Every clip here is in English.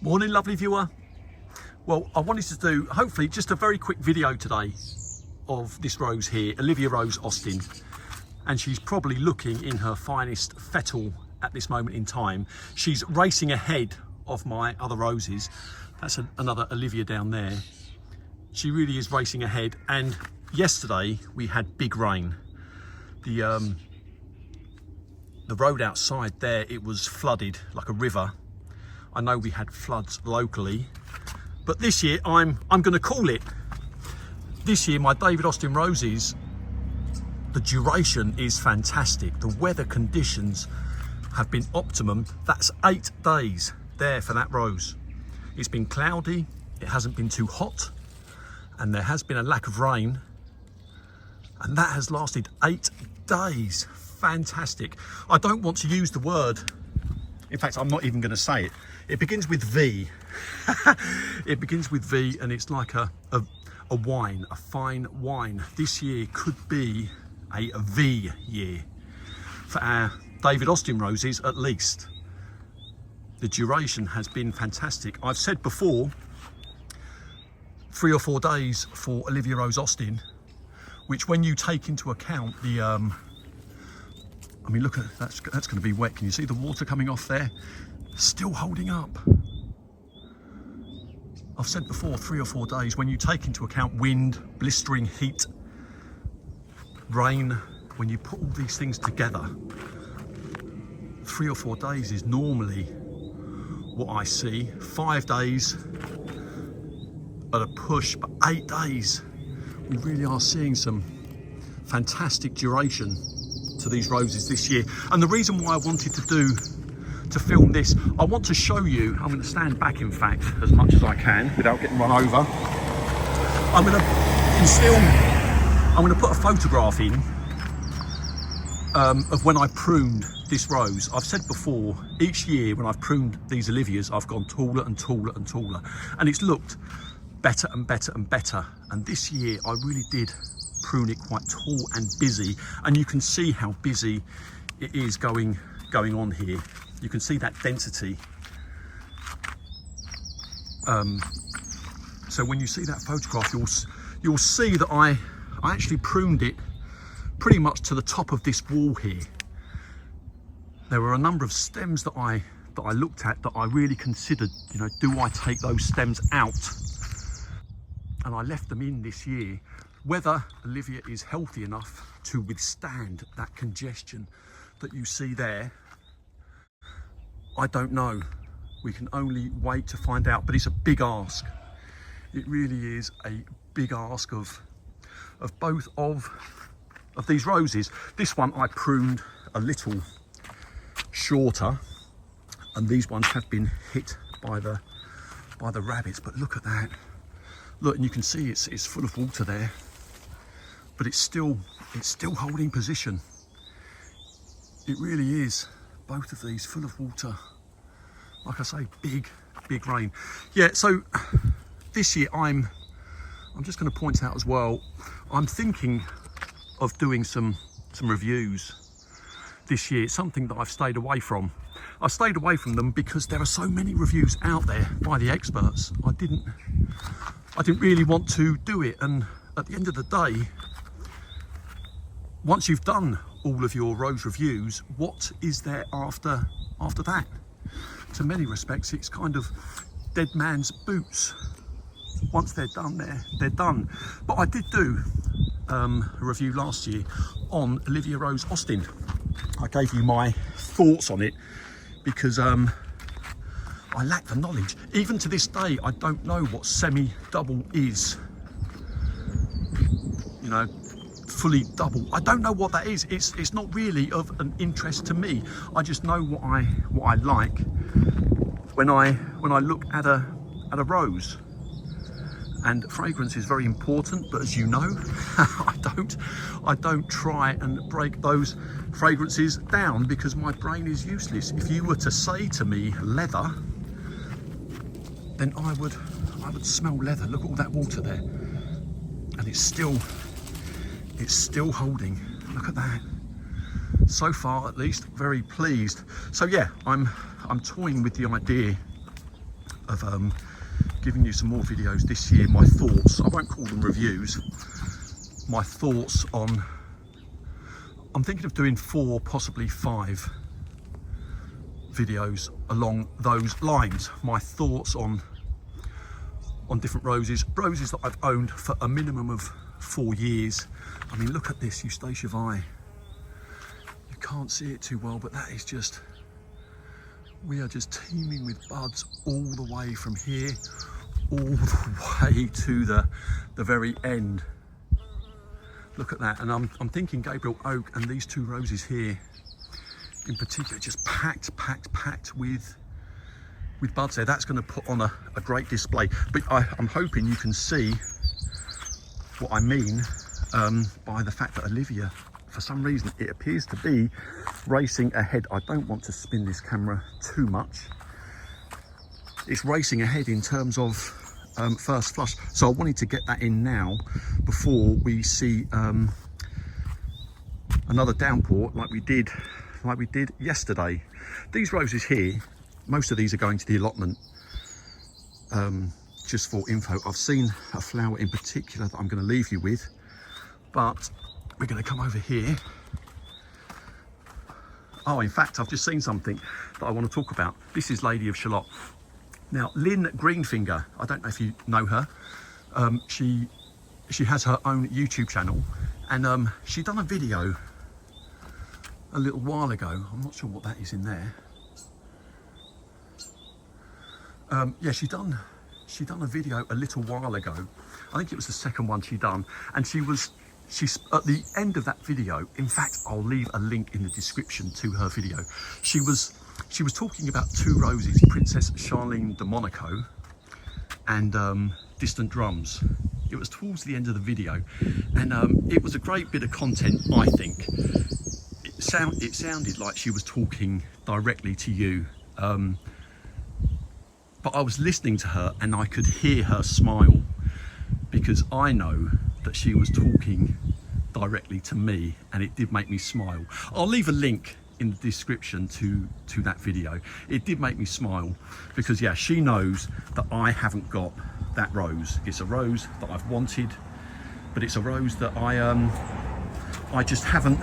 Morning, lovely viewer. Well, I wanted to do, hopefully, just a very quick video today of this rose here, Olivia Rose Austin. And she's probably looking in her finest fettle at this moment in time. She's racing ahead of my other roses. That's another Olivia down there. She really is racing ahead. And yesterday we had big rain. The road outside there, it was flooded like a river. I know we had floods locally, but this year I'm going to call it. This year my David Austin roses, the duration is fantastic. The weather conditions have been optimum. That's 8 days there for that rose. It's been cloudy, it hasn't been too hot, and there has been a lack of rain, and that has lasted 8 days. Fantastic. I don't want to use the word, in fact I'm not even going to say it. It begins with V. It begins with V, and it's like a wine, a fine wine. This year could be a V year for our David Austin roses, at least. The duration has been fantastic. I've said before, 3 or 4 days for Olivia Rose Austin, which when you take into account the, I mean, look at that's going to be wet. Can you see the water coming off there? Still holding up. I've said before, 3 or 4 days, when you take into account wind, blistering heat, rain, when you put all these things together, 3 or 4 days is normally what I see. 5 days at a push, but 8 days, we really are seeing some fantastic duration to these roses this year. And the reason why I wanted to film this, I want to show you, I'm going to stand back in fact as much as I can without getting run over. I'm going to put a photograph in of when I pruned this rose. I've said before, each year when I've pruned these Olivias, I've gone taller and taller and taller, and it's looked better and better and better. And this year I really did prune it quite tall and busy, and you can see how busy it is going on here. You can see that density. So when you see that photograph, you'll see that I actually pruned it pretty much to the top of this wall here. There were a number of stems that I looked at that I really considered, you know, do I take those stems out? And I left them in this year. Whether Olivia is healthy enough to withstand that congestion that you see there, I don't know. We can only wait to find out, but it's a big ask. It really is a big ask of both of these roses. This one I pruned a little shorter, and these ones have been hit by the rabbits, but look at that. Look, and you can see it's full of water there, but it's still holding position. It really is. Both of these full of water. Like I say, big rain. Yeah, so this year I'm just going to point out as well, I'm thinking of doing some reviews this year. It's something that I've stayed away from. I stayed away from them because there are so many reviews out there by the experts. I didn't really want to do it, and at the end of the day, once you've done all of your rose reviews, what is there after that? To many respects, it's kind of dead man's boots. Once they're done, they're done. But I did do a review last year on Olivia Rose Austin. I gave you my thoughts on it because I lack the knowledge. Even to this day, I don't know what semi-double is. You know, fully double. I don't know what that is. It's not really of an interest to me. I just know what I like when I look at a rose. And fragrance is very important, but as you know, I don't try and break those fragrances down because my brain is useless. If you were to say to me leather, then I would smell leather. Look at all that water there, and it's still holding. Look at that. So far, at least, very pleased. So yeah, I'm toying with the idea of giving you some more videos this year. My thoughts, I won't call them reviews, my thoughts on, I'm thinking of doing 4, possibly 5 videos along those lines. My thoughts on different roses that I've owned for a minimum of 4 years. I mean, look at this Eustacia Vi. You can't see it too well, but that is just, we are just teeming with buds all the way from here, all the way to the very end. Look at that. And I'm thinking Gabriel Oak and these 2 roses here in particular, just packed with buds there. That's going to put on a great display. But I'm hoping you can see what I mean by the fact that Olivia, for some reason, it appears to be racing ahead. I don't want to spin this camera too much. It's racing ahead in terms of first flush. So I wanted to get that in now before we see another downpour like we did yesterday. These roses here, most of these are going to the allotment. Just for info, I've seen a flower in particular that I'm going to leave you with, but we're going to come over here. Oh, in fact, I've just seen something that I want to talk about. This is Lady of Shalott. Now, Lin Greenfinger, I don't know if you know her. She has her own YouTube channel, and she done a video a little while ago. I'm not sure what that is in there. Yeah, she done a video a little while ago. I think it was the second one she done, and she's at the end of that video. In fact, I'll leave a link in the description to her video. She was talking about 2 roses, Princess Charlene de Monaco and Distant Drums. It was towards the end of the video, and it was a great bit of content, I think. It sounded like she was talking directly to you. But I was listening to her and I could hear her smile, because I know that she was talking directly to me, and it did make me smile. I'll leave a link in the description to that video. It did make me smile because, yeah, she knows that I haven't got that rose. It's a rose that I've wanted, but it's a rose that I just haven't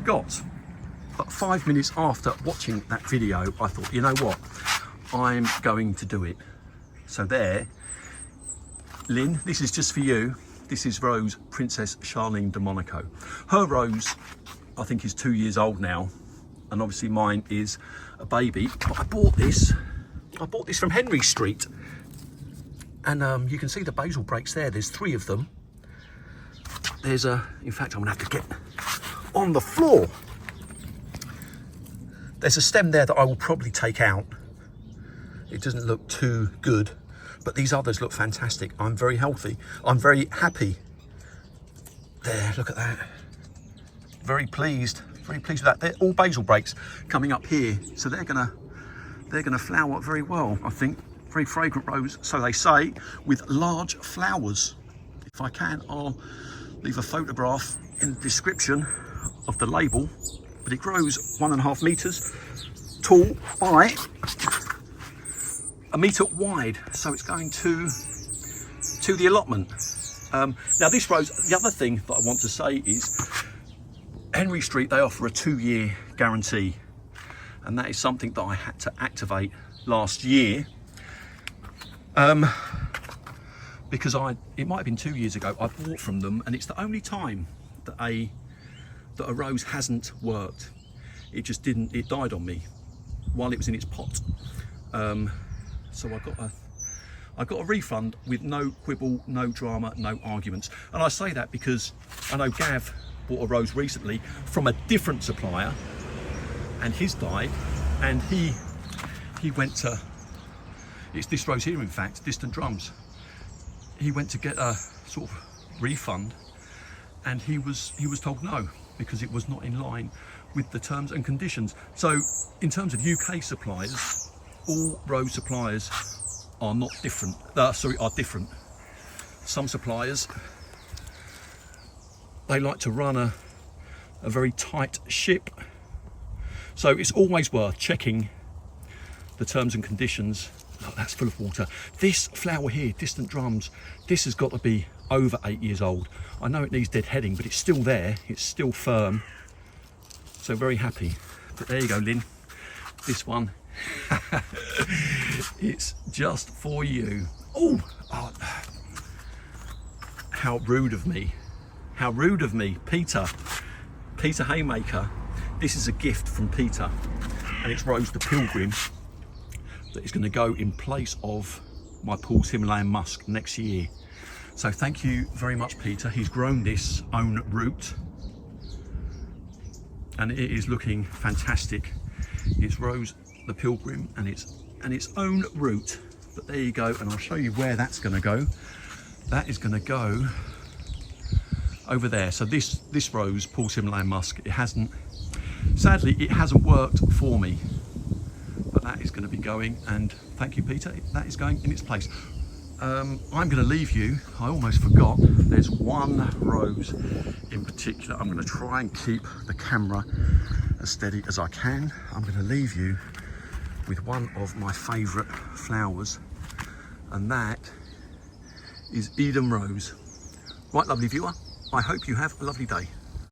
got. But 5 minutes after watching that video, I thought, you know what? I'm going to do it. So there, Lynn, this is just for you. This is Rose Princess Charlene de Monaco. Her rose, I think, is 2 years old now, and obviously mine is a baby. But I bought this from Henry Street, and you can see the basil breaks there. There's 3 of them. There's in fact, I'm gonna have to get on the floor. There's a stem there that I will probably take out. It doesn't look too good, but these others look fantastic. I'm very healthy. I'm very happy. There, look at that. Very pleased with that. They're all basil breaks coming up here, so they're gonna flower very well, I think. Very fragrant rose, so they say, with large flowers. If I can, I'll leave a photograph in the description of the label. But it grows 1.5 meters tall by 1 meter wide, so it's going to the allotment. Now this rose, the other thing that I want to say is Henry Street, they offer a 2-year guarantee, and that is something that I had to activate last year, because it might have been 2 years ago I bought from them, and it's the only time that a rose hasn't worked. It just didn't, it died on me while it was in its pot. So I got a refund with no quibble, no drama, no arguments. And I say that because I know Gav bought a rose recently from a different supplier, and his died, and he went to, it's this rose here in fact, Distant Drums. He went to get a sort of refund, and he was told no, because it was not in line with the terms and conditions. So in terms of UK suppliers, all rose suppliers are not different, are different. Some suppliers, they like to run a very tight ship. So it's always worth checking the terms and conditions look, that's full of water. This flower here, Distant Drums, this has got to be over 8 years old. I know it needs deadheading, but it's still there. It's still firm. So very happy. But there you go, Lynn. This one, it's just for you. Oh, how rude of me. How rude of me. Peter Haymaker. This is a gift from Peter, and it's Rose the Pilgrim that is going to go in place of my Paul's Himalayan Musk next year. So thank you very much, Peter. He's grown this own root, and it is looking fantastic. It's Rose the Pilgrim, and its own root. But there you go, and I'll show you where that's going to go. That is going to go over there. So this rose, Paul's Himalayan Musk, sadly it hasn't worked for me, but that is going to be going, and thank you, Peter, that is going in its place. I'm going to leave you. I almost forgot, there's one rose in particular. I'm going to try and keep the camera as steady as I can. I'm going to leave you with one of my favourite flowers, and that is Eden Rose. Right, lovely viewer, I hope you have a lovely day.